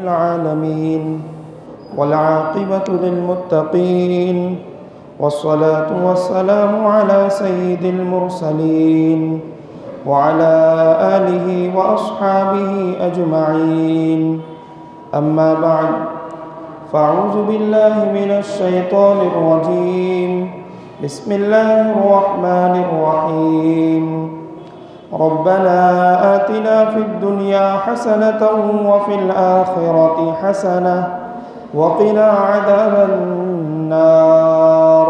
العالمين والعاقبة للمتقين والصلاة والسلام على سيد المرسلين وعلى آله وأصحابه أجمعين. أما بعد، فأعوذ بالله من الشيطان الرجيم. بسم الله الرحمن الرحيم. ربنا آتنا في الدنيا حسنة وفي الآخرة حسنة وقنا عذاب النار.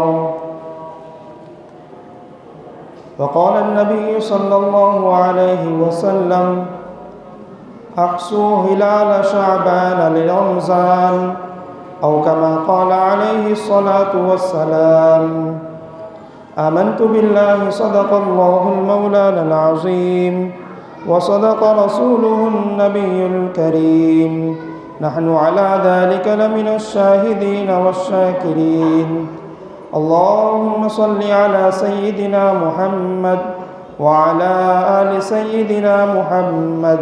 وقال النبي صلى الله عليه وسلم: أحصوا هلال شعبان لرمضان، أو كما قال عليه الصلاة والسلام. آمنت بالله صدق الله المولانا العظيم وصدق رسوله النبي الكريم. نحن على ذلك لمن الشاهدين والشاكرين. اللهم صل على سيدنا محمد وعلى آل سيدنا محمد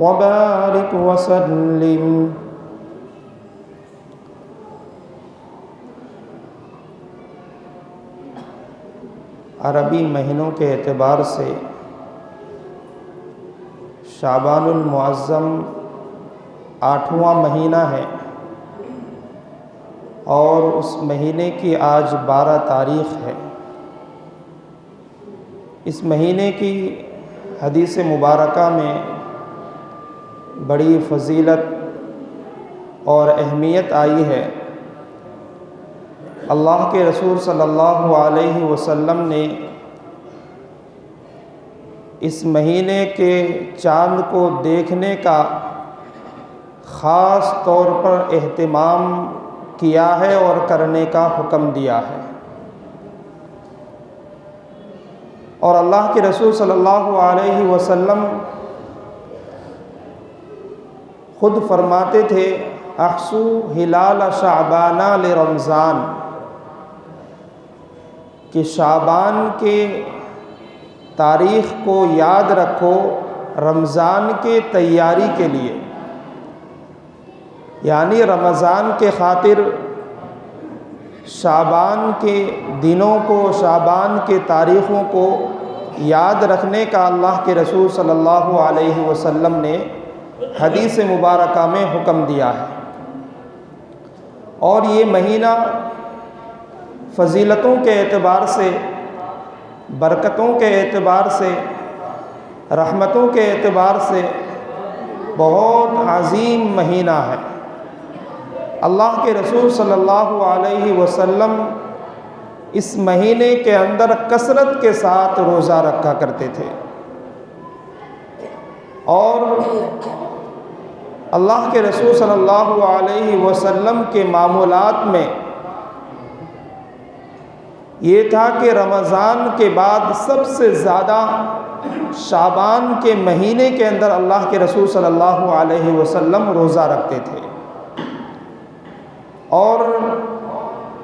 وبارك وسلم. عربی مہینوں کے اعتبار سے شعبان المعظم 8واں مہینہ ہے، اور اس مہینے کی آج 12 تاریخ ہے۔ اس مہینے کی حدیث مبارکہ میں بڑی فضیلت اور اہمیت آئی ہے۔ اللہ کے رسول صلی اللہ علیہ وسلم نے اس مہینے کے چاند کو دیکھنے کا خاص طور پر اہتمام کیا ہے اور کرنے کا حکم دیا ہے۔ اور اللہ کے رسول صلی اللہ علیہ وسلم خود فرماتے تھے: احصوا ہلال شعبان لرمضان، کہ شعبان کے تاریخ کو یاد رکھو رمضان کے تیاری کے لیے، یعنی رمضان کے خاطر شعبان کے دنوں کو، شعبان کے تاریخوں کو یاد رکھنے کا اللہ کے رسول صلی اللہ علیہ وسلم نے حدیث مبارکہ میں حکم دیا ہے۔ اور یہ مہینہ فضیلتوں کے اعتبار سے، برکتوں کے اعتبار سے، رحمتوں کے اعتبار سے بہت عظیم مہینہ ہے۔ اللہ کے رسول صلی اللہ علیہ وسلم اس مہینے کے اندر کثرت کے ساتھ روزہ رکھا کرتے تھے، اور اللہ کے رسول صلی اللہ علیہ وسلم کے معمولات میں یہ تھا کہ رمضان کے بعد سب سے زیادہ شعبان کے مہینے کے اندر اللہ کے رسول صلی اللہ علیہ وسلم روزہ رکھتے تھے۔ اور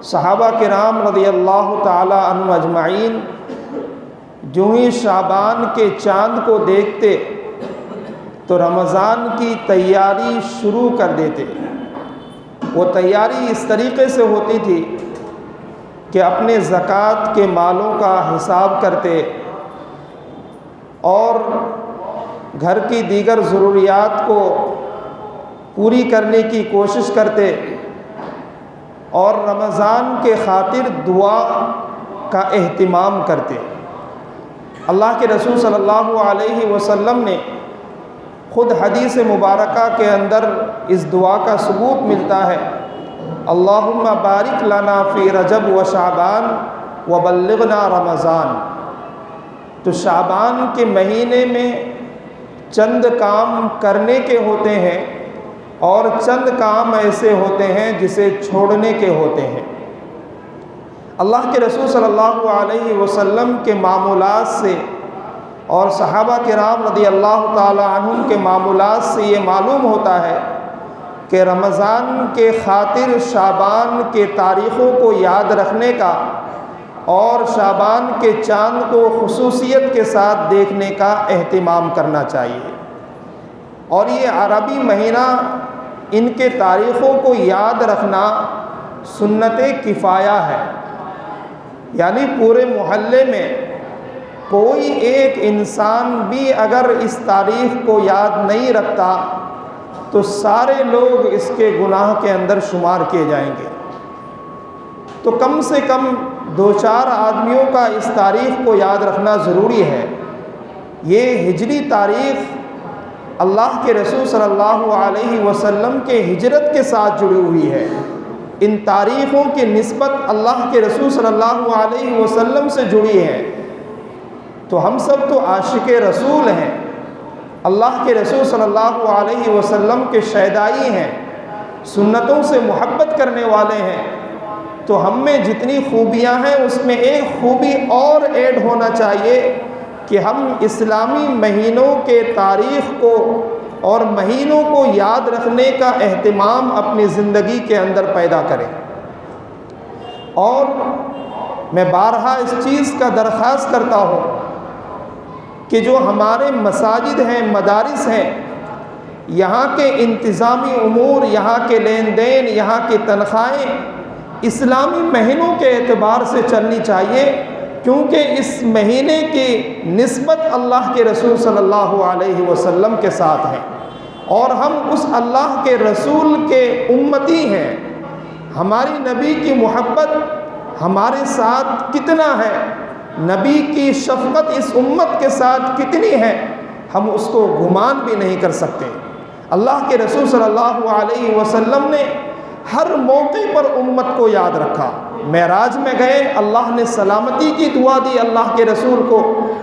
صحابہ کرام رضی اللہ تعالی عنہم اجمعین جو ہی شعبان کے چاند کو دیکھتے تو رمضان کی تیاری شروع کر دیتے۔ وہ تیاری اس طریقے سے ہوتی تھی کہ اپنے زکوٰۃ کے مالوں کا حساب کرتے اور گھر کی دیگر ضروریات کو پوری کرنے کی کوشش کرتے، اور رمضان کے خاطر دعا کا اہتمام کرتے۔ اللہ کے رسول صلی اللہ علیہ وسلم نے خود حدیث مبارکہ کے اندر اس دعا کا ثبوت ملتا ہے: اللہم بارک لنا فی رجب و شعبان وبلغنا رمضان۔ تو شعبان کے مہینے میں چند کام کرنے کے ہوتے ہیں، اور چند کام ایسے ہوتے ہیں جسے چھوڑنے کے ہوتے ہیں۔ اللہ کے رسول صلی اللہ علیہ وسلم کے معمولات سے اور صحابہ کرام رضی اللہ تعالی عنہم کے معمولات سے یہ معلوم ہوتا ہے کہ رمضان کے خاطر شعبان کے تاریخوں کو یاد رکھنے کا اور شعبان کے چاند کو خصوصیت کے ساتھ دیکھنے کا اہتمام کرنا چاہیے۔ اور یہ عربی مہینہ ان کے تاریخوں کو یاد رکھنا سنت کفایہ ہے، یعنی پورے محلے میں کوئی ایک انسان بھی اگر اس تاریخ کو یاد نہیں رکھتا تو سارے لوگ اس کے گناہ کے اندر شمار کیے جائیں گے۔ تو کم سے کم 2-4 آدمیوں کا اس تاریخ کو یاد رکھنا ضروری ہے۔ یہ ہجری تاریخ اللہ کے رسول صلی اللہ علیہ وسلم کے ہجرت کے ساتھ جڑی ہوئی ہے۔ ان تاریخوں کی نسبت اللہ کے رسول صلی اللہ علیہ وسلم سے جڑی ہے۔ تو ہم سب تو عاشق رسول ہیں، اللہ کے رسول صلی اللہ علیہ وسلم کے شیدائی ہیں، سنتوں سے محبت کرنے والے ہیں۔ تو ہم میں جتنی خوبیاں ہیں اس میں ایک خوبی اور ایڈ ہونا چاہیے کہ ہم اسلامی مہینوں کے تاریخ کو اور مہینوں کو یاد رکھنے کا اہتمام اپنی زندگی کے اندر پیدا کریں۔ اور میں بارہا اس چیز کا درخواست کرتا ہوں کہ جو ہمارے مساجد ہیں، مدارس ہیں، یہاں کے انتظامی امور، یہاں کے لین دین، یہاں کی تنخواہیں اسلامی مہینوں کے اعتبار سے چلنی چاہیے، کیونکہ اس مہینے کی نسبت اللہ کے رسول صلی اللہ علیہ وسلم کے ساتھ ہے، اور ہم اس اللہ کے رسول کے امتی ہیں۔ ہماری نبی کی محبت ہمارے ساتھ کتنا ہے، نبی کی شفقت اس امت کے ساتھ کتنی ہے، ہم اس کو گمان بھی نہیں کر سکتے۔ اللہ کے رسول صلی اللہ علیہ وسلم نے ہر موقع پر امت کو یاد رکھا۔ معراج میں گئے، اللہ نے سلامتی کی دعا دی اللہ کے رسول کو،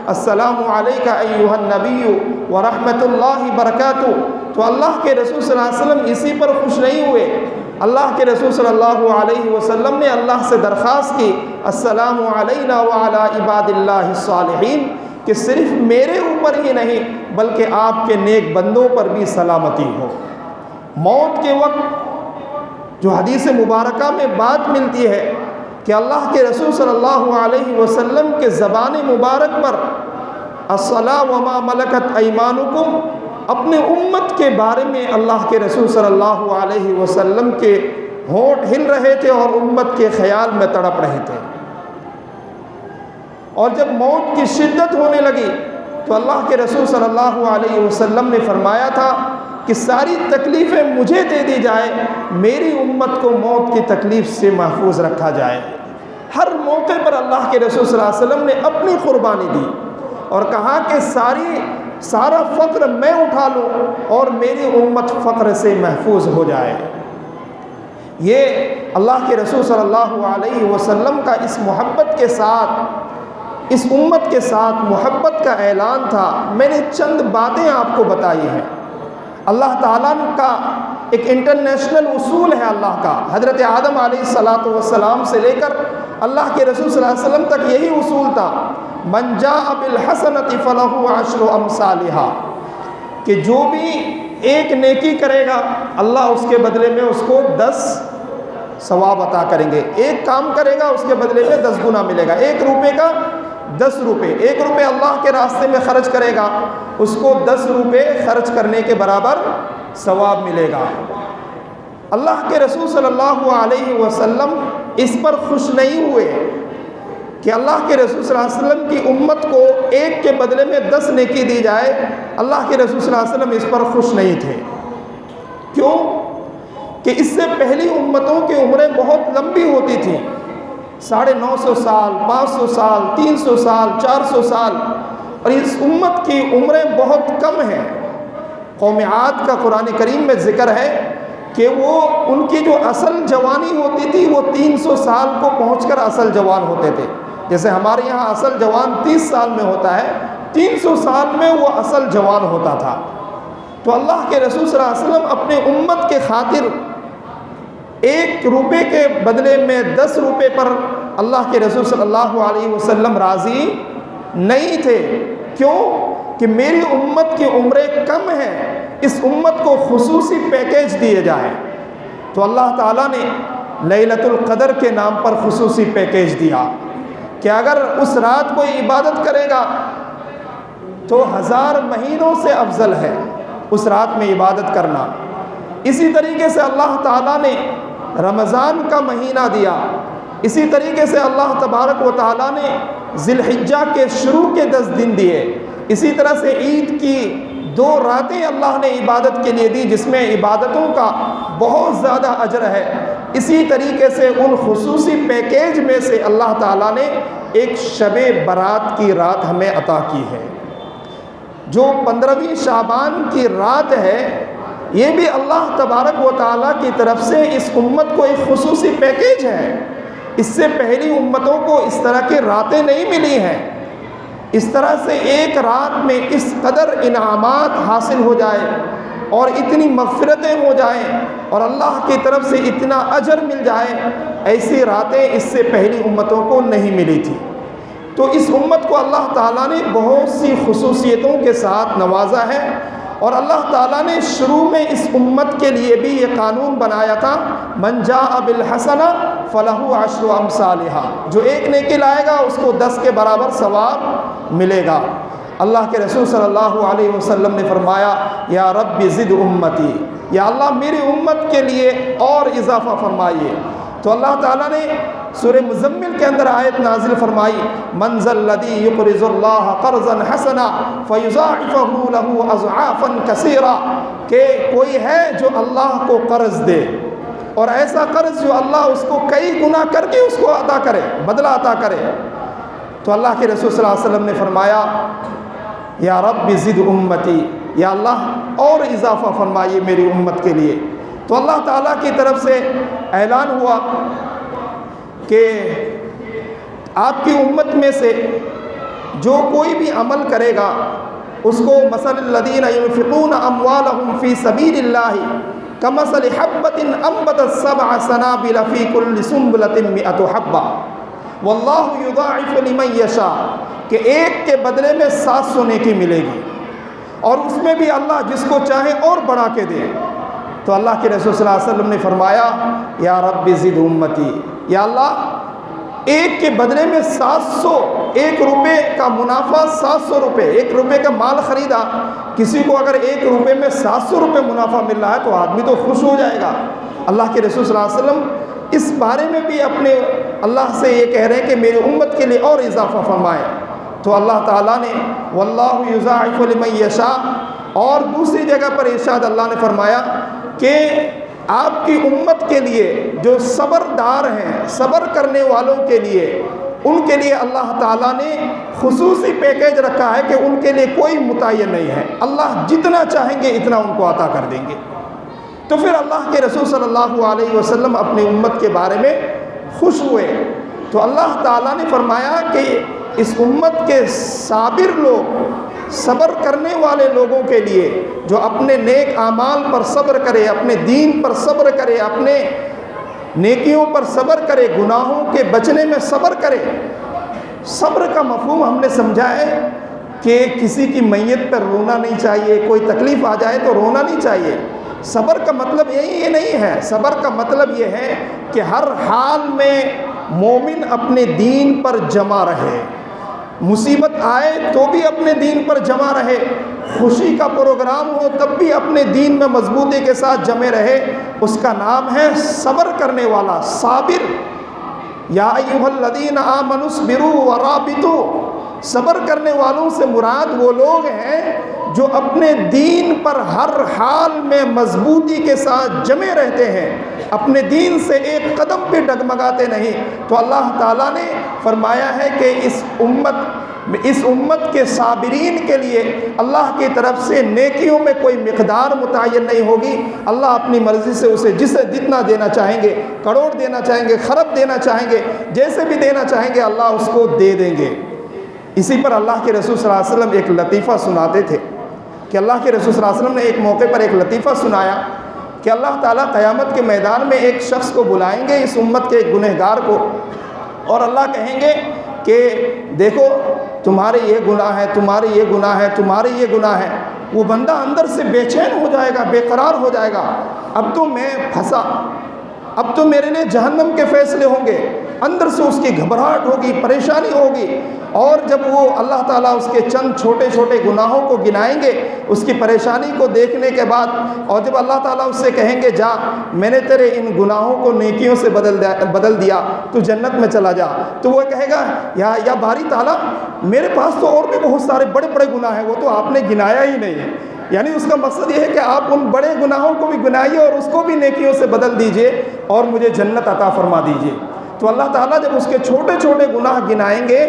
السلام علیک ایھا النبی ورحمۃ اللہ برکاتہ۔ تو اللہ کے رسول صلی اللہ علیہ وسلم اسی پر خوش نہیں ہوئے، اللہ کے رسول صلی اللہ علیہ وسلم نے اللہ سے درخواست کی، السلام علینا وعلی عباد اللہ الصالحین، کہ صرف میرے اوپر ہی نہیں بلکہ آپ کے نیک بندوں پر بھی سلامتی ہو۔ موت کے وقت جو حدیث مبارکہ میں بات ملتی ہے کہ اللہ کے رسول صلی اللہ علیہ وسلم کے زبان مبارک پر الصلاۃ وما ملکت ایمانکم، اپنے امت کے بارے میں اللہ کے رسول صلی اللہ علیہ وسلم کے ہونٹ ہل رہے تھے اور امت کے خیال میں تڑپ رہے تھے۔ اور جب موت کی شدت ہونے لگی تو اللہ کے رسول صلی اللہ علیہ وسلم نے فرمایا تھا کہ ساری تکلیفیں مجھے دے دی جائے، میری امت کو موت کی تکلیف سے محفوظ رکھا جائے۔ ہر موقع پر اللہ کے رسول صلی اللہ علیہ وسلم نے اپنی قربانی دی اور کہا کہ سارا فقر میں اٹھا لوں اور میری امت فقر سے محفوظ ہو جائے۔ یہ اللہ کے رسول صلی اللہ علیہ وسلم کا اس محبت کے ساتھ، اس امت کے ساتھ محبت کا اعلان تھا۔ میں نے چند باتیں آپ کو بتائی ہیں۔ اللہ تعالیٰ کا ایک انٹرنیشنل اصول ہے اللہ کا، حضرت آدم علیہ السلام سے لے کر اللہ کے رسول صلی اللہ علیہ وسلم تک یہی اصول تھا، من جاء بالحسنۃ فلہ عشر امثالھا، کہ جو بھی ایک نیکی کرے گا اللہ اس کے بدلے میں اس کو 10 ثواب عطا کریں گے۔ ایک کام کرے گا اس کے بدلے میں 10 گنا ملے گا۔ 1 روپے کا 10 روپے، 1 روپے اللہ کے راستے میں خرچ کرے گا اس کو 10 روپے خرچ کرنے کے برابر ثواب ملے گا۔ اللہ کے رسول صلی اللہ علیہ وسلم اس پر خوش نہیں ہوئے کہ اللہ کے رسول صلی اللہ علیہ وسلم کی امت کو 1 کے بدلے میں 10 نیکی دی جائے۔ اللہ کے رسول صلی اللہ علیہ وسلم اس پر خوش نہیں تھے۔ کیوں؟ کہ اس سے پہلی امتوں کی عمریں بہت لمبی ہوتی تھیں، 950 سال، 500 سال، 300 سال، 400 سال، اور اس امت کی عمریں بہت کم ہیں۔ قوم عاد کا قرآن کریم میں ذکر ہے کہ وہ ان کی جو اصل جوانی ہوتی تھی وہ 300 سال کو پہنچ کر اصل جوان ہوتے تھے۔ جیسے ہمارے یہاں اصل جوان 30 سال میں ہوتا ہے، 300 سال میں وہ اصل جوان ہوتا تھا۔ تو اللہ کے رسول صلی اللہ علیہ وسلم اپنے امت کے خاطر 1 روپے کے بدلے میں 10 روپے پر اللہ کے رسول صلی اللہ علیہ وسلم راضی نہیں تھے۔ کیوں؟ کہ میری امت کی عمریں کم ہیں، اس امت کو خصوصی پیکیج دیے جائیں۔ تو اللہ تعالیٰ نے لیلۃ القدر کے نام پر خصوصی پیکیج دیا کہ اگر اس رات کوئی عبادت کرے گا تو 1000 مہینوں سے افضل ہے اس رات میں عبادت کرنا۔ اسی طریقے سے اللہ تعالیٰ نے رمضان کا مہینہ دیا، اسی طریقے سے اللہ تبارک و تعالیٰ نے ذی الحجہ کے شروع کے 10 دن دیے، اسی طرح سے عید کی 2 راتیں اللہ نے عبادت کے لیے دی جس میں عبادتوں کا بہت زیادہ اجر ہے۔ اسی طریقے سے ان خصوصی پیکیج میں سے اللہ تعالیٰ نے ایک شب برات کی رات ہمیں عطا کی ہے، جو 15ویں شعبان کی رات ہے۔ یہ بھی اللہ تبارک و تعالیٰ کی طرف سے اس امت کو ایک خصوصی پیکیج ہے۔ اس سے پہلی امتوں کو اس طرح کی راتیں نہیں ملی ہیں۔ اس طرح سے ایک رات میں اس قدر انعامات حاصل ہو جائے اور اتنی مغفرتیں ہو جائیں اور اللہ کی طرف سے اتنا اجر مل جائے، ایسی راتیں اس سے پہلی امتوں کو نہیں ملی تھی۔ تو اس امت کو اللہ تعالیٰ نے بہت سی خصوصیتوں کے ساتھ نوازا ہے، اور اللہ تعالیٰ نے شروع میں اس امت کے لیے بھی یہ قانون بنایا تھا، من جاء بالحسنہ فلہ عشر امثالھا، جو ایک نیکی لائے گا اس کو 10 کے برابر ثواب ملے گا۔ اللہ کے رسول صلی اللہ علیہ وسلم نے فرمایا یا رب زد امتی، یا اللہ میری امت کے لیے اور اضافہ فرمائیے۔ تو اللہ تعالیٰ نے سورہ مزمل کے اندر آیت نازل فرمائی، من ذا الذی یقرض اللہ قرضا حسنا فیضاعفہ لہ اضعافا کثیرا، کہ کوئی ہے جو اللہ کو قرض دے اور ایسا قرض جو اللہ اس کو کئی گنا کر کے اس کو عطا کرے، بدلہ عطا کرے۔ تو اللہ کے رسول صلی اللہ علیہ وسلم نے فرمایا یا رب زد امتی، یا اللہ اور اضافہ فرمائیے میری امت کے لیے۔ تو اللہ تعالیٰ کی طرف سے اعلان ہوا کہ آپ کی امت میں سے جو کوئی بھی عمل کرے گا اس کو مثل الذین ينفقون اموالهم فی سبیل اللہ کمثل حبۃ انبتت 7 سنابل فی کل سنبلۃ 100 حبۃ واللہ یضاعف لمن یشاء، کہ ایک کے بدلے میں 700 نیکی ملے گی، اور اس میں بھی اللہ جس کو چاہے اور بڑھا کے دے۔ تو اللہ کے رسول صلی اللہ علیہ وسلم نے فرمایا یا رب زد امتی، یا اللہ ایک کے بدلے میں 700، 1 روپے کا منافع 700 روپے، 1 روپے کا مال خریدا، کسی کو اگر 1 روپے میں 700 روپے منافع مل رہا ہے تو آدمی تو خوش ہو جائے گا۔ اللہ کے رسول صلی اللہ علیہ وسلم اس بارے میں بھی اپنے اللہ سے یہ کہہ رہے ہیں کہ میری امت کے لیے اور اضافہ فرمائے۔ تو اللہ تعالیٰ نے واللہ یضاعف لمن یشاء، اور دوسری جگہ پر ارشاد اللہ نے فرمایا کہ آپ کی امت کے لیے جو صبردار ہیں، صبر کرنے والوں کے لیے، ان کے لیے اللہ تعالیٰ نے خصوصی پیکیج رکھا ہے کہ ان کے لیے کوئی متعین نہیں ہے، اللہ جتنا چاہیں گے اتنا ان کو عطا کر دیں گے۔ تو پھر اللہ کے رسول صلی اللہ علیہ وسلم اپنی امت کے بارے میں خوش ہوئے۔ تو اللہ تعالیٰ نے فرمایا کہ اس امت کے صابر لوگ، صبر کرنے والے لوگوں کے لیے، جو اپنے نیک اعمال پر صبر کرے، اپنے دین پر صبر کرے، اپنے نیکیوں پر صبر کرے، گناہوں کے بچنے میں صبر کرے۔ صبر کا مفہوم ہم نے سمجھا ہے کہ کسی کی میت پر رونا نہیں چاہیے، کوئی تکلیف آ جائے تو رونا نہیں چاہیے۔ صبر کا مطلب یہ نہیں ہے، صبر کا مطلب یہ ہے کہ ہر حال میں مومن اپنے دین پر جمع رہے، مصیبت آئے تو بھی اپنے دین پر جمع رہے، خوشی کا پروگرام ہو تب بھی اپنے دین میں مضبوطی کے ساتھ جمے رہے۔ اس کا نام ہے صبر کرنے والا، صابر۔ یا ایھا الذین آمنوا اصبروا ورابطوا، صبر کرنے والوں سے مراد وہ لوگ ہیں جو اپنے دین پر ہر حال میں مضبوطی کے ساتھ جمے رہتے ہیں، اپنے دین سے ایک قدم بھی ڈگمگاتے نہیں۔ تو اللہ تعالیٰ نے فرمایا ہے کہ اس امت کے صابرین کے لیے اللہ کی طرف سے نیکیوں میں کوئی مقدار متعین نہیں ہوگی، اللہ اپنی مرضی سے اسے جتنا دینا چاہیں گے، کروڑ دینا چاہیں گے، خرب دینا چاہیں گے، جیسے بھی دینا چاہیں گے اللہ اس کو دے دیں گے۔ اسی پر اللہ کے رسول صلی اللہ علیہ وسلم ایک لطیفہ سناتے تھے کہ اللہ کے رسول صلی اللہ علیہ وسلم نے ایک موقع پر ایک لطیفہ سنایا کہ اللہ تعالیٰ قیامت کے میدان میں ایک شخص کو بلائیں گے، اس امت کے ایک گنہگار کو، اور اللہ کہیں گے کہ دیکھو تمہارے یہ گناہ ہے، تمہارے یہ گناہ ہے، تمہارے یہ گناہ ہے۔ وہ بندہ اندر سے بے چین ہو جائے گا، بے قرار ہو جائے گا، اب تو میں پھنسا، اب تو میرے لیے جہنم کے فیصلے ہوں گے، اندر سے اس کی گھبراہٹ ہوگی، پریشانی ہوگی۔ اور جب وہ اللہ تعالیٰ اس کے چند چھوٹے چھوٹے گناہوں کو گنائیں گے اس کی پریشانی کو دیکھنے کے بعد، اور جب اللہ تعالیٰ اس سے کہیں گے جا میں نے تیرے ان گناہوں کو نیکیوں سے بدل دیا، تو جنت میں چلا جا، تو وہ کہے گا یا باری تعالیٰ میرے پاس تو اور بھی بہت سارے بڑے بڑے گناہ ہیں، وہ تو آپ نے گنایا ہی نہیں ہے۔ یعنی اس کا مقصد یہ ہے کہ آپ ان بڑے گناہوں کو بھی گنائیے اور اس کو بھی نیکیوں سے بدل دیجئے اور مجھے جنت عطا فرما دیجئے۔ تو اللہ تعالیٰ جب اس کے چھوٹے چھوٹے گناہ گنائیں گے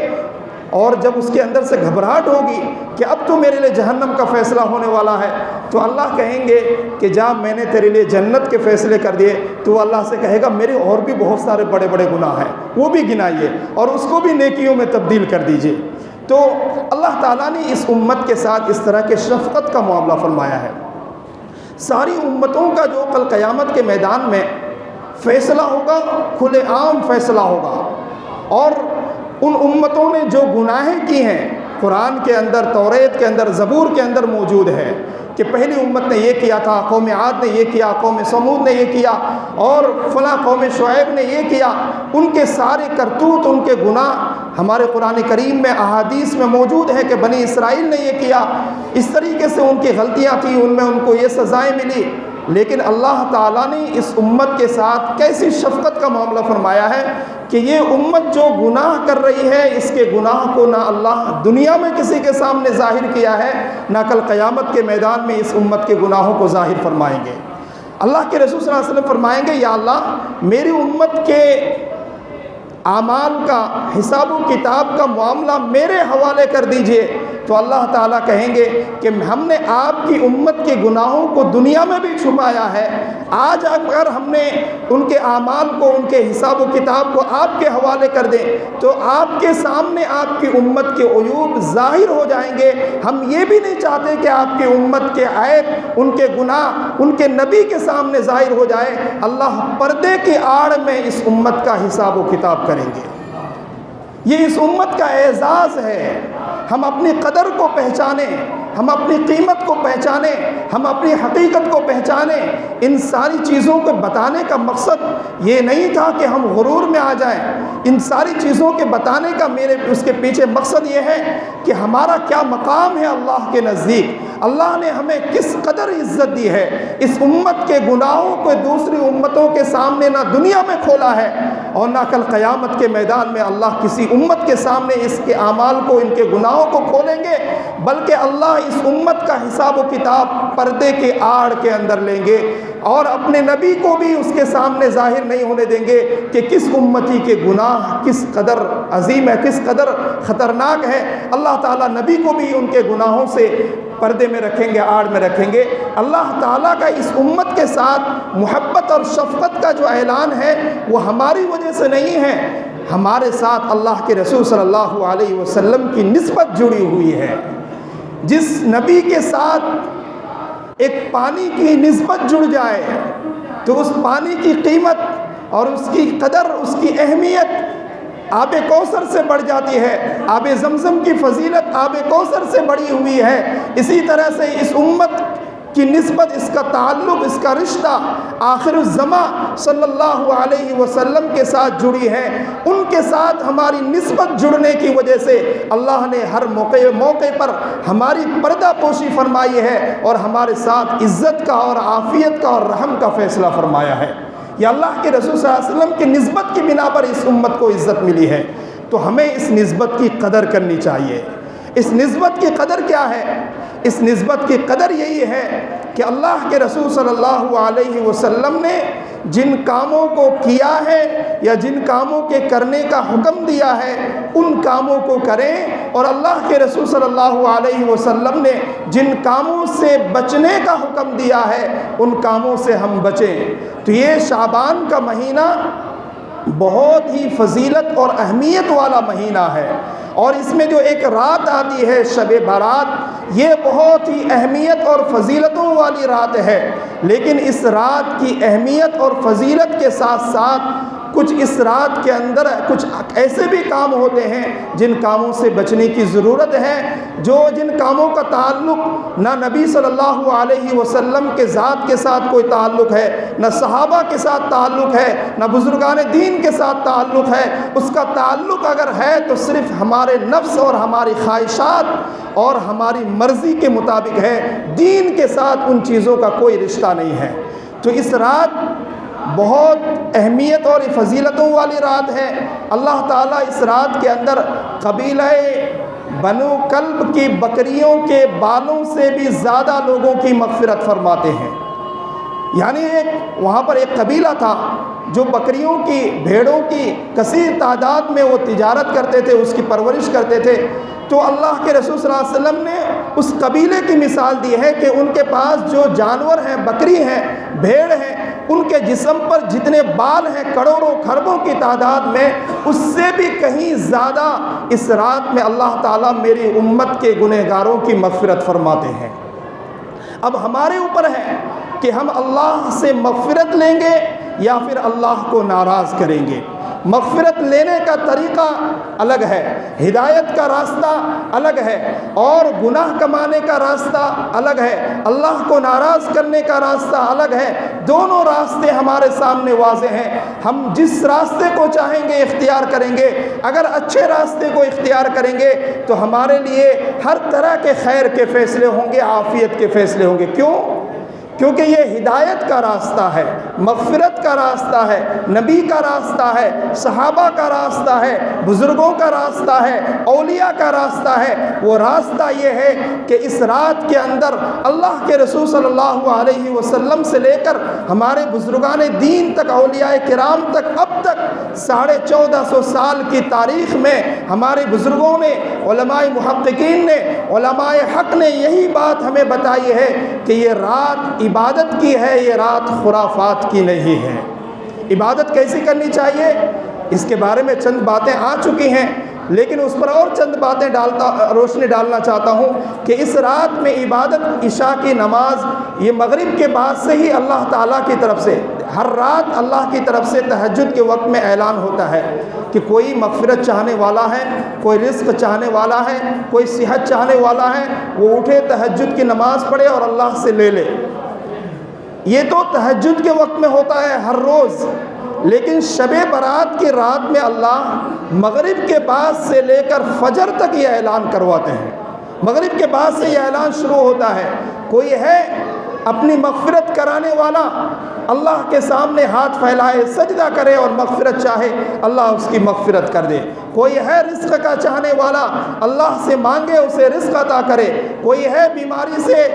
اور جب اس کے اندر سے گھبراہٹ ہوگی کہ اب تو میرے لیے جہنم کا فیصلہ ہونے والا ہے، تو اللہ کہیں گے کہ جا میں نے تیرے لیے جنت کے فیصلے کر دیے، تو اللہ سے کہے گا میرے اور بھی بہت سارے بڑے بڑے گناہ ہیں، وہ بھی گنائیے اور اس کو بھی نیکیوں میں تبدیل کر دیجئے۔ تو اللہ تعالیٰ نے اس امت کے ساتھ اس طرح کے شفقت کا معاملہ فرمایا ہے۔ ساری امتوں کا جو کل قیامت کے میدان میں فیصلہ ہوگا، کھلے عام فیصلہ ہوگا، اور ان امتوں نے جو گناہیں کی ہیں قرآن کے اندر، توریت کے اندر، زبور کے اندر موجود ہے کہ پہلی امت نے یہ کیا تھا، قوم عاد نے یہ کیا، قوم سمود نے یہ کیا، اور فلاں قوم شعیب نے یہ کیا، ان کے سارے کرتوت، ان کے گناہ ہمارے قرآن کریم میں احادیث میں موجود ہے کہ بنی اسرائیل نے یہ کیا، اس طریقے سے ان کی غلطیاں تھیں، ان میں ان کو یہ سزائیں ملی۔ لیکن اللہ تعالیٰ نے اس امت کے ساتھ کیسی شفقت کا معاملہ فرمایا ہے کہ یہ امت جو گناہ کر رہی ہے اس کے گناہ کو نہ اللہ دنیا میں کسی کے سامنے ظاہر کیا ہے، نہ کل قیامت کے میدان میں اس امت کے گناہوں کو ظاہر فرمائیں گے۔ اللہ کے رسول صلی اللہ علیہ وسلم فرمائیں گے یا اللہ میری امت کے اعمال کا حساب و کتاب کا معاملہ میرے حوالے کر دیجئے، تو اللہ تعالیٰ کہیں گے کہ ہم نے آپ کی امت کے گناہوں کو دنیا میں بھی چھپایا ہے، آج اگر ہم نے ان کے اعمال کو، ان کے حساب و کتاب کو آپ کے حوالے کر دیں تو آپ کے سامنے آپ کی امت کے عیوب ظاہر ہو جائیں گے۔ ہم یہ بھی نہیں چاہتے کہ آپ کی امت کے عیب، ان کے گناہ ان کے نبی کے سامنے ظاہر ہو جائے۔ اللہ پردے کی آڑ میں اس امت کا حساب و کتاب کریں گے۔ یہ اس امت کا اعزاز ہے۔ ہم اپنی قدر کو پہچانیں، ہم اپنی قیمت کو پہچانیں، ہم اپنی حقیقت کو پہچانیں۔ ان ساری چیزوں کو بتانے کا مقصد یہ نہیں تھا کہ ہم غرور میں آ جائیں، ان ساری چیزوں کے بتانے کا اس کے پیچھے مقصد یہ ہے کہ ہمارا کیا مقام ہے اللہ کے نزدیک، اللہ نے ہمیں کس قدر عزت دی ہے۔ اس امت کے گناہوں کو دوسری امتوں کے سامنے نہ دنیا میں کھولا ہے اور نہ کل قیامت کے میدان میں اللہ کسی امت کے سامنے اس کے اعمال کو، ان کے گناہوں کو کھولیں گے، بلکہ اللہ اس امت کا حساب و کتاب پردے کے آڑ کے اندر لیں گے اور اپنے نبی کو بھی اس کے سامنے ظاہر نہیں ہونے دیں گے کہ کس امتی کے گناہ کس قدر عظیم ہے، کس قدر خطرناک ہے۔ اللہ تعالیٰ نبی کو بھی ان کے گناہوں سے پردے میں رکھیں گے، آڑ میں رکھیں گے۔ اللہ تعالیٰ کا اس امت کے ساتھ محبت اور شفقت کا جو اعلان ہے وہ ہماری وجہ سے نہیں ہے، ہمارے ساتھ اللہ کے رسول صلی اللہ علیہ وسلم کی نسبت جڑی ہوئی ہے۔ جس نبی کے ساتھ ایک پانی کی نسبت جڑ جائے تو اس پانی کی قیمت اور اس کی قدر، اس کی اہمیت آب کوثر سے بڑھ جاتی ہے۔ آب زمزم کی فضیلت آب کوثر سے بڑھی ہوئی ہے۔ اسی طرح سے اس امت کی نسبت، اس کا تعلق، اس کا رشتہ آخر الزمان صلی اللہ علیہ وسلم کے ساتھ جڑی ہے۔ ان کے ساتھ ہماری نسبت جڑنے کی وجہ سے اللہ نے ہر موقع پر ہماری پردہ پوشی فرمائی ہے اور ہمارے ساتھ عزت کا اور عافیت کا اور رحم کا فیصلہ فرمایا ہے۔ یہ اللہ کے رسول صلی اللہ علیہ وسلم کی نسبت کی بنا پر اس امت کو عزت ملی ہے، تو ہمیں اس نسبت کی قدر کرنی چاہیے۔ اس نسبت کی قدر کیا ہے؟ اس نسبت کی قدر یہی ہے کہ اللہ کے رسول صلی اللہ علیہ وسلم نے جن کاموں کو کیا ہے یا جن کاموں کے کرنے کا حکم دیا ہے ان کاموں کو کریں، اور اللہ کے رسول صلی اللہ علیہ وسلم نے جن کاموں سے بچنے کا حکم دیا ہے ان کاموں سے ہم بچیں۔ تو یہ شعبان کا مہینہ بہت ہی فضیلت اور اہمیت والا مہینہ ہے، اور اس میں جو ایک رات آتی ہے شب برات، یہ بہت ہی اہمیت اور فضیلتوں والی رات ہے۔ لیکن اس رات کی اہمیت اور فضیلت کے ساتھ ساتھ کچھ اس رات کے اندر کچھ ایسے بھی کام ہوتے ہیں جن کاموں سے بچنے کی ضرورت ہے، جن کاموں کا تعلق نہ نبی صلی اللہ علیہ وسلم کے ذات کے ساتھ کوئی تعلق ہے، نہ صحابہ کے ساتھ تعلق ہے، نہ بزرگان دین کے ساتھ تعلق ہے۔ اس کا تعلق اگر ہے تو صرف ہمارے نفس اور ہماری خواہشات اور ہماری مرضی کے مطابق ہے، دین کے ساتھ ان چیزوں کا کوئی رشتہ نہیں ہے۔ تو اس رات بہت اہمیت اور فضیلتوں والی رات ہے۔ اللہ تعالیٰ اس رات کے اندر قبیلہ بنو کلب کی بکریوں کے بالوں سے بھی زیادہ لوگوں کی مغفرت فرماتے ہیں۔ یعنی وہاں پر ایک قبیلہ تھا جو بکریوں کی، بھیڑوں کی کثیر تعداد میں وہ تجارت کرتے تھے، اس کی پرورش کرتے تھے۔ تو اللہ کے رسول صلی اللہ علیہ وسلم نے اس قبیلے کی مثال دی ہے کہ ان کے پاس جو جانور ہیں، بکری ہیں، بھیڑ ہیں، ان کے جسم پر جتنے بال ہیں کروڑوں کھربوں کی تعداد میں، اس سے بھی کہیں زیادہ اس رات میں اللہ تعالیٰ میری امت کے گنہگاروں کی مغفرت فرماتے ہیں۔ اب ہمارے اوپر ہے کہ ہم اللہ سے مغفرت لیں گے یا پھر اللہ کو ناراض کریں گے۔ مغفرت لینے کا طریقہ الگ ہے، ہدایت کا راستہ الگ ہے، اور گناہ کمانے کا راستہ الگ ہے، اللہ کو ناراض کرنے کا راستہ الگ ہے۔ دونوں راستے ہمارے سامنے واضح ہیں۔ ہم جس راستے کو چاہیں گے اختیار کریں گے۔ اگر اچھے راستے کو اختیار کریں گے تو ہمارے لیے ہر طرح کے خیر کے فیصلے ہوں گے، عافیت کے فیصلے ہوں گے۔ کیوں؟ کیونکہ یہ ہدایت کا راستہ ہے، مغفرت کا راستہ ہے، نبی کا راستہ ہے، صحابہ کا راستہ ہے، بزرگوں کا راستہ ہے، اولیاء کا راستہ ہے۔ وہ راستہ یہ ہے کہ اس رات کے اندر اللہ کے رسول صلی اللہ علیہ وسلم سے لے کر ہمارے بزرگان دین تک، اولیاء کرام تک، اب تک 1450 سال کی تاریخ میں ہمارے بزرگوں نے، علماء محققین نے، علماء حق نے یہی بات ہمیں بتائی ہے کہ یہ رات عبادت کی ہے، یہ رات خرافات کی نہیں ہے۔ عبادت کیسی کرنی چاہیے اس کے بارے میں چند باتیں آ چکی ہیں، لیکن اس پر اور چند باتیں روشنی ڈالنا چاہتا ہوں کہ اس رات میں عبادت، عشاء کی نماز یہ مغرب کے بعد سے ہی اللہ تعالیٰ کی طرف سے، ہر رات اللہ کی طرف سے تہجد کے وقت میں اعلان ہوتا ہے کہ کوئی مغفرت چاہنے والا ہے، کوئی رزق چاہنے والا ہے، کوئی صحت چاہنے والا ہے، وہ اٹھے تہجد کی نماز پڑھے اور اللہ سے لے لے۔ یہ تو تہجد کے وقت میں ہوتا ہے ہر روز، لیکن شب برات کی رات میں اللہ مغرب کے بعد سے لے کر فجر تک یہ اعلان کرواتے ہیں۔ مغرب کے بعد سے یہ اعلان شروع ہوتا ہے، کوئی ہے اپنی مغفرت کرانے والا، اللہ کے سامنے ہاتھ پھیلائے، سجدہ کرے اور مغفرت چاہے، اللہ اس کی مغفرت کر دے۔ کوئی ہے رزق کا چاہنے والا، اللہ سے مانگے اسے رزق عطا کرے۔ کوئی ہے بیماری سے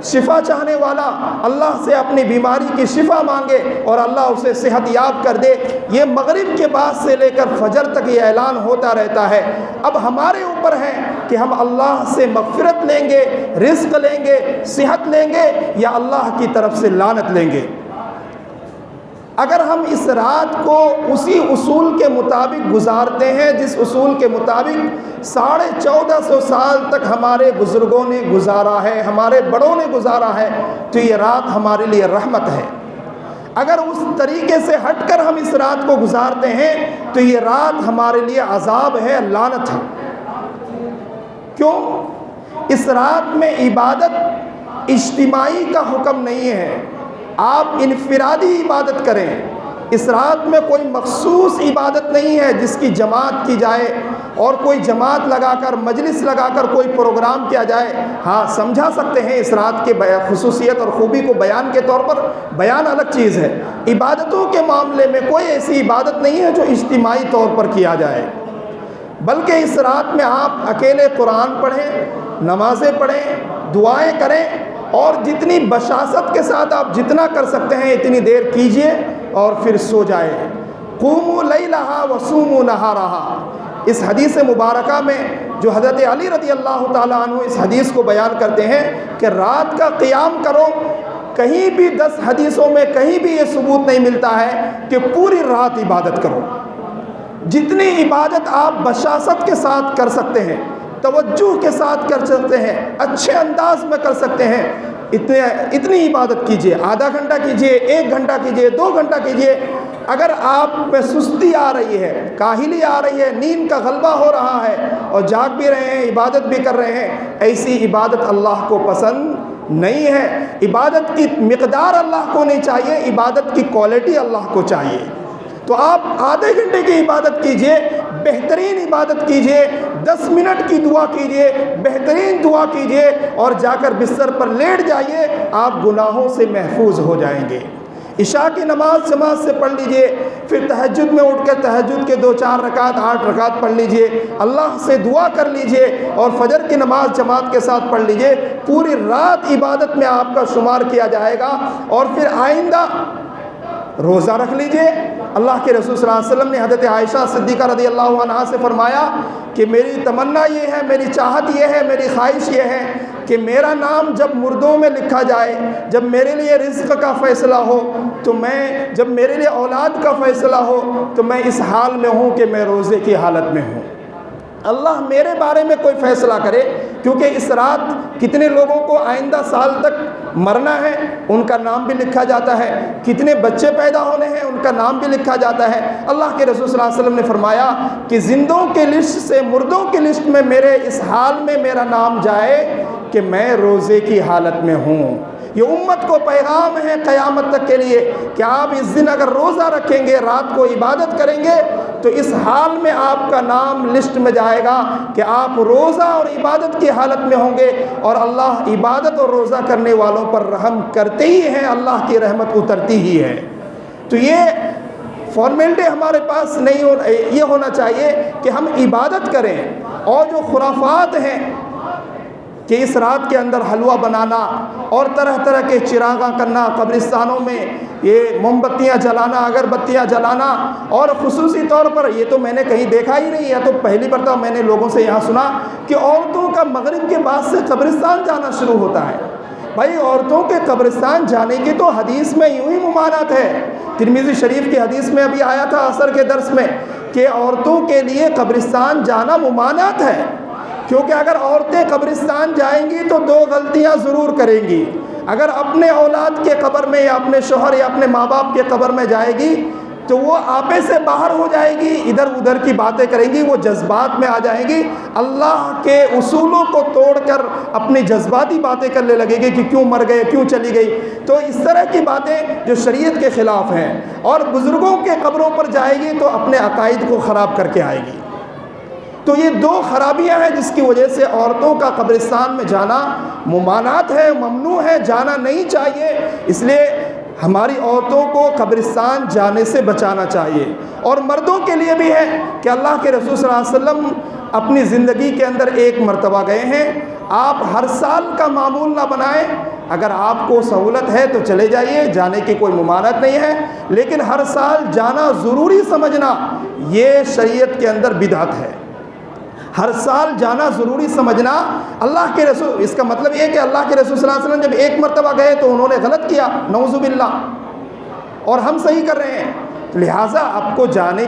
شفا چاہنے والا، اللہ سے اپنی بیماری کی شفا مانگے اور اللہ اسے صحت یاب کر دے۔ یہ مغرب کے بعد سے لے کر فجر تک یہ اعلان ہوتا رہتا ہے۔ اب ہمارے اوپر ہے کہ ہم اللہ سے مغفرت لیں گے، رزق لیں گے، صحت لیں گے، یا اللہ کی طرف سے لعنت لیں گے۔ اگر ہم اس رات کو اسی اصول کے مطابق گزارتے ہیں جس اصول کے مطابق 1450 سال تک ہمارے بزرگوں نے گزارا ہے، ہمارے بڑوں نے گزارا ہے، تو یہ رات ہمارے لیے رحمت ہے۔ اگر اس طریقے سے ہٹ کر ہم اس رات کو گزارتے ہیں تو یہ رات ہمارے لیے عذاب ہے، لعنت ہے۔ کیوں؟ اس رات میں عبادت اجتماعی کا حکم نہیں ہے، آپ انفرادی عبادت کریں۔ اس رات میں کوئی مخصوص عبادت نہیں ہے جس کی جماعت کی جائے اور کوئی جماعت لگا کر، مجلس لگا کر کوئی پروگرام کیا جائے۔ ہاں سمجھا سکتے ہیں اس رات کے خصوصیت اور خوبی کو بیان کے طور پر، بیان الگ چیز ہے۔ عبادتوں کے معاملے میں کوئی ایسی عبادت نہیں ہے جو اجتماعی طور پر کیا جائے، بلکہ اس رات میں آپ اکیلے قرآن پڑھیں، نمازیں پڑھیں، دعائیں کریں، اور جتنی بشاشت کے ساتھ آپ جتنا کر سکتے ہیں اتنی دیر کیجئے اور پھر سو جائے۔ قوموا لیلہا وصوموا نہارہا، اس حدیث مبارکہ میں جو حضرت علی رضی اللہ تعالیٰ عنہ اس حدیث کو بیان کرتے ہیں کہ رات کا قیام کرو۔ کہیں بھی 10 حدیثوں میں کہیں بھی یہ ثبوت نہیں ملتا ہے کہ پوری رات عبادت کرو۔ جتنی عبادت آپ بشاشت کے ساتھ کر سکتے ہیں، توجہ کے ساتھ کر سکتے ہیں، اچھے انداز میں کر سکتے ہیں، اتنی عبادت کیجئے، آدھا گھنٹہ کیجئے، 1 گھنٹہ کیجئے، 2 گھنٹہ کیجئے۔ اگر آپ میں سستی آ رہی ہے، کاہلی آ رہی ہے، نیند کا غلبہ ہو رہا ہے اور جاگ بھی رہے ہیں، عبادت بھی کر رہے ہیں، ایسی عبادت اللہ کو پسند نہیں ہے۔ عبادت کی مقدار اللہ کو نہیں چاہیے، عبادت کی کوالٹی اللہ کو چاہیے۔ تو آپ آدھے گھنٹے کی عبادت کیجئے، بہترین عبادت کیجئے، 10 منٹ کی دعا کیجئے، بہترین دعا کیجئے اور جا کر بستر پر لیٹ جائیے، آپ گناہوں سے محفوظ ہو جائیں گے۔ عشاء کی نماز جماعت سے پڑھ لیجئے، پھر تہجد میں اٹھ کر تہجد کے 2-4 رکعت 8 رکعت پڑھ لیجئے، اللہ سے دعا کر لیجئے اور فجر کی نماز جماعت کے ساتھ پڑھ لیجئے۔ پوری رات عبادت میں آپ کا شمار کیا جائے گا۔ اور پھر آئندہ روزہ رکھ لیجئے۔ اللہ کے رسول صلی اللہ علیہ وسلم نے حضرت عائشہ صدیقہ رضی اللہ عنہا سے فرمایا کہ میری تمنا یہ ہے، میری چاہت یہ ہے، میری خواہش یہ ہے کہ میرا نام جب مردوں میں لکھا جائے، جب میرے لیے رزق کا فیصلہ ہو تو جب میرے لیے اولاد کا فیصلہ ہو تو میں اس حال میں ہوں کہ میں روزے کی حالت میں ہوں۔ اللہ میرے بارے میں کوئی فیصلہ کرے، کیونکہ اس رات کتنے لوگوں کو آئندہ سال تک مرنا ہے، ان کا نام بھی لکھا جاتا ہے، کتنے بچے پیدا ہونے ہیں، ان کا نام بھی لکھا جاتا ہے۔ اللہ کے رسول صلی اللہ علیہ وسلم نے فرمایا کہ زندوں کے لسٹ سے مردوں کی لسٹ میں میرے اس حال میں میرا نام جائے کہ میں روزے کی حالت میں ہوں۔ یہ امت کو پیغام ہے قیامت تک کے لیے کہ آپ اس دن اگر روزہ رکھیں گے، رات کو عبادت کریں گے تو اس حال میں آپ کا نام لسٹ میں جائے گا کہ آپ روزہ اور عبادت کی حالت میں ہوں گے، اور اللہ عبادت اور روزہ کرنے والوں پر رحم کرتے ہی ہیں، اللہ کی رحمت اترتی ہی ہے۔ تو یہ فارمیلٹی ہمارے پاس نہیں یہ ہونا چاہیے کہ ہم عبادت کریں، اور جو خرافات ہیں کہ اس رات کے اندر حلوہ بنانا اور طرح طرح کے چراغاں کرنا، قبرستانوں میں یہ موم بتیاں جلانا، اگربتیاں جلانا، اور خصوصی طور پر یہ تو میں نے کہیں دیکھا ہی نہیں ہے، تو پہلی مرتبہ میں نے لوگوں سے یہاں سنا کہ عورتوں کا مغرب کے بعد سے قبرستان جانا شروع ہوتا ہے۔ بھائی عورتوں کے قبرستان جانے کی تو حدیث میں یوں ہی ممانعت ہے۔ ترمذی شریف کی حدیث میں ابھی آیا تھا عصر کے درس میں کہ عورتوں کے لیے قبرستان جانا ممانعت ہے، کیونکہ اگر عورتیں قبرستان جائیں گی تو 2 غلطیاں ضرور کریں گی۔ اگر اپنے اولاد کے قبر میں یا اپنے شوہر یا اپنے ماں باپ کے قبر میں جائے گی تو وہ آپے سے باہر ہو جائے گی، ادھر ادھر کی باتیں کریں گی، وہ جذبات میں آ جائیں گی، اللہ کے اصولوں کو توڑ کر اپنی جذباتی باتیں کرنے لگے گی کہ کیوں مر گئے، کیوں چلی گئی۔ تو اس طرح کی باتیں جو شریعت کے خلاف ہیں، اور بزرگوں کے قبروں پر جائے گی تو اپنے عقائد کو خراب کر کے آئے گی۔ تو یہ 2 خرابیاں ہیں جس کی وجہ سے عورتوں کا قبرستان میں جانا ممانعت ہے، ممنوع ہے، جانا نہیں چاہیے۔ اس لیے ہماری عورتوں کو قبرستان جانے سے بچانا چاہیے۔ اور مردوں کے لیے بھی ہے کہ اللہ کے رسول صلی اللہ علیہ وسلم اپنی زندگی کے اندر 1 مرتبہ گئے ہیں، آپ ہر سال کا معمول نہ بنائیں۔ اگر آپ کو سہولت ہے تو چلے جائیے، جانے کی کوئی ممانعت نہیں ہے، لیکن ہر سال جانا ضروری سمجھنا یہ شریعت کے اندر بدعت ہے۔ ہر سال جانا ضروری سمجھنا، اللہ کے رسول، اس کا مطلب یہ کہ اللہ کے رسول صلی اللہ علیہ وسلم جب 1 مرتبہ گئے تو انہوں نے غلط کیا، نعوذ باللہ، اور ہم صحیح کر رہے ہیں، لہٰذا آپ کو جانے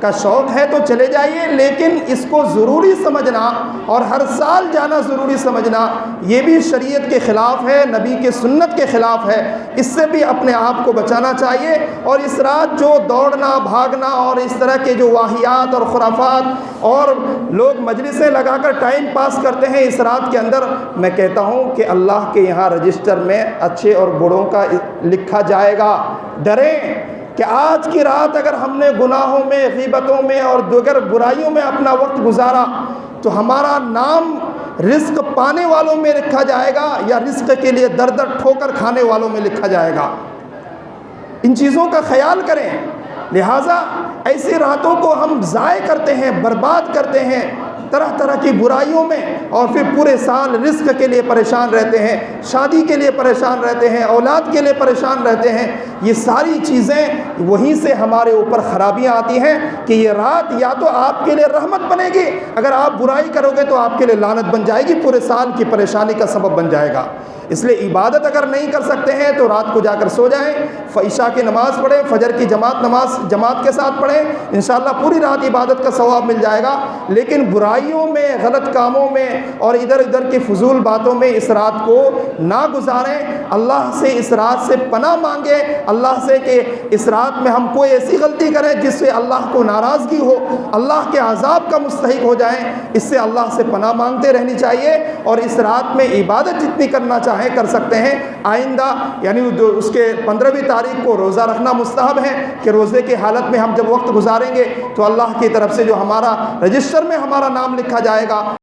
کا شوق ہے تو چلے جائیے، لیکن اس کو ضروری سمجھنا اور ہر سال جانا ضروری سمجھنا یہ بھی شریعت کے خلاف ہے، نبی کے سنت کے خلاف ہے۔ اس سے بھی اپنے آپ کو بچانا چاہیے۔ اور اس رات جو دوڑنا بھاگنا اور اس طرح کے جو واہیات اور خرافات اور لوگ مجلسیں لگا کر ٹائم پاس کرتے ہیں اس رات کے اندر، میں کہتا ہوں کہ اللہ کے یہاں رجسٹر میں اچھے اور بروں کا لکھا جائے گا۔ ڈریں کہ آج کی رات اگر ہم نے گناہوں میں، غیبتوں میں اور دیگر برائیوں میں اپنا وقت گزارا تو ہمارا نام رزق پانے والوں میں لکھا جائے گا یا رزق کے لیے در در ٹھوکر کھانے والوں میں لکھا جائے گا۔ ان چیزوں کا خیال کریں۔ لہٰذا ایسی راتوں کو ہم ضائع کرتے ہیں، برباد کرتے ہیں طرح طرح کی برائیوں میں، اور پھر پورے سال رزق کے لیے پریشان رہتے ہیں، شادی کے لیے پریشان رہتے ہیں، اولاد کے لیے پریشان رہتے ہیں۔ یہ ساری چیزیں وہیں سے ہمارے اوپر خرابیاں آتی ہیں کہ یہ رات یا تو آپ کے لیے رحمت بنے گی، اگر آپ برائی کرو گے تو آپ کے لیے لعنت بن جائے گی، پورے سال کی پریشانی کا سبب بن جائے گا۔ اس لیے عبادت اگر نہیں کر سکتے ہیں تو رات کو جا کر سو جائیں، عشاء کی نماز پڑھیں، فجر کی نماز جماعت کے ساتھ پڑھیں، انشاءاللہ پوری رات عبادت کا ثواب مل جائے گا۔ لیکن برائیوں میں، غلط کاموں میں اور ادھر ادھر کی فضول باتوں میں اس رات کو نہ گزاریں۔ اللہ سے اس رات سے پناہ مانگیں، اللہ سے کہ اس رات میں ہم کوئی ایسی غلطی کریں جس سے اللہ کو ناراضگی ہو، اللہ کے عذاب کا مستحق ہو جائیں، اس سے اللہ سے پناہ مانگتے رہنی چاہیے۔ اور اس رات میں عبادت جتنی کرنا چاہیں کر سکتے ہیں۔ آئندہ یعنی اس کے 15ویں تاریخ کو روزہ رکھنا مستحب ہے کہ روزے کی حالت میں ہم جب وقت گزاریں گے تو اللہ کی طرف سے جو ہمارا رجسٹر میں ہمارا نام لکھا جائے گا